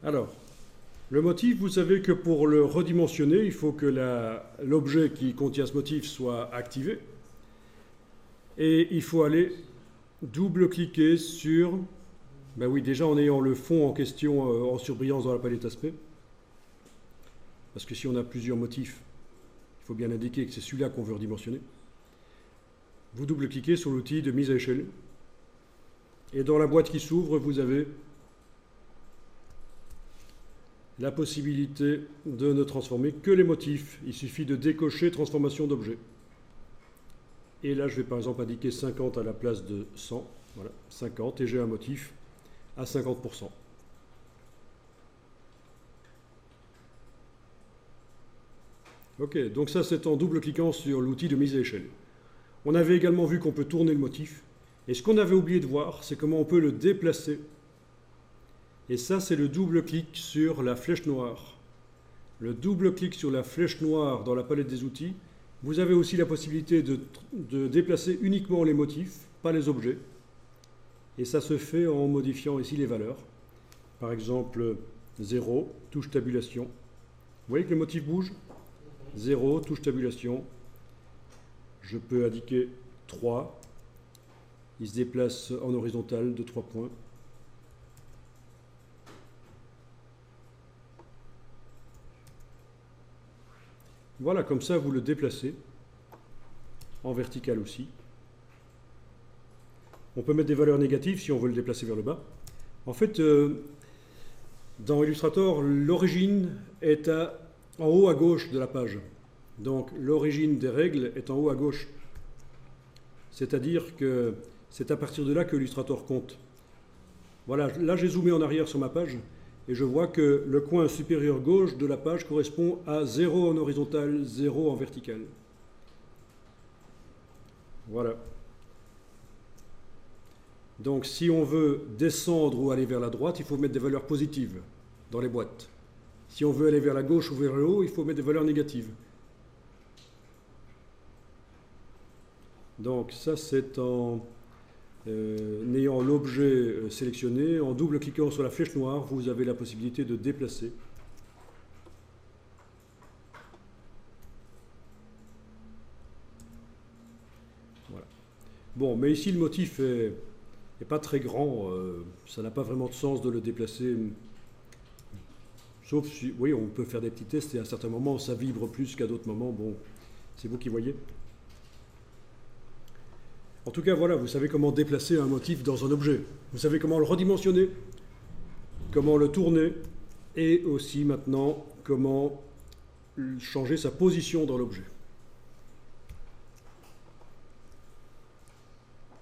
Alors, le motif, vous savez que pour le redimensionner, il faut que l'objet qui contient ce motif soit activé. Et il faut aller double-cliquer sur... Ben oui, déjà en ayant le fond en question en surbrillance dans la palette aspect. Parce que si on a plusieurs motifs, il faut bien indiquer que c'est celui-là qu'on veut redimensionner. Vous double-cliquez sur l'outil de mise à échelle. Et dans la boîte qui s'ouvre, vous avez la possibilité de ne transformer que les motifs. Il suffit de décocher transformation d'objet. Et là, je vais par exemple indiquer 50 à la place de 100. Voilà, 50, et j'ai un motif à 50%. Ok, donc ça c'est en double-cliquant sur l'outil de mise à échelle. On avait également vu qu'on peut tourner le motif. Et ce qu'on avait oublié de voir, c'est comment on peut le déplacer. Et ça, c'est le double-clic sur la flèche noire. Le double-clic sur la flèche noire dans la palette des outils. Vous avez aussi la possibilité de déplacer uniquement les motifs, pas les objets. Et ça se fait en modifiant ici les valeurs. Par exemple, 0, touche tabulation. Vous voyez que le motif bouge? 0, touche tabulation. Je peux indiquer 3. Il se déplace en horizontal de 3 points. Voilà, comme ça, vous le déplacez. En vertical aussi. On peut mettre des valeurs négatives si on veut le déplacer vers le bas. En fait, dans Illustrator, l'origine est en haut à gauche de la page. Donc, l'origine des règles est en haut à gauche. C'est-à-dire que c'est à partir de là que Illustrator compte. Voilà, là j'ai zoomé en arrière sur ma page et je vois que le coin supérieur gauche de la page correspond à 0 en horizontal, 0 en vertical. Voilà. Donc si on veut descendre ou aller vers la droite, il faut mettre des valeurs positives dans les boîtes. Si on veut aller vers la gauche ou vers le haut, il faut mettre des valeurs négatives. Donc ça c'est en ayant l'objet sélectionné, en double-cliquant sur la flèche noire, vous avez la possibilité de déplacer. Voilà. Bon, mais ici le motif n'est pas très grand, ça n'a pas vraiment de sens de le déplacer. Sauf si, oui, on peut faire des petits tests et à certains moments ça vibre plus qu'à d'autres moments. Bon, c'est vous qui voyez. En tout cas, voilà, vous savez comment déplacer un motif dans un objet. Vous savez comment le redimensionner, comment le tourner, et aussi maintenant comment changer sa position dans l'objet.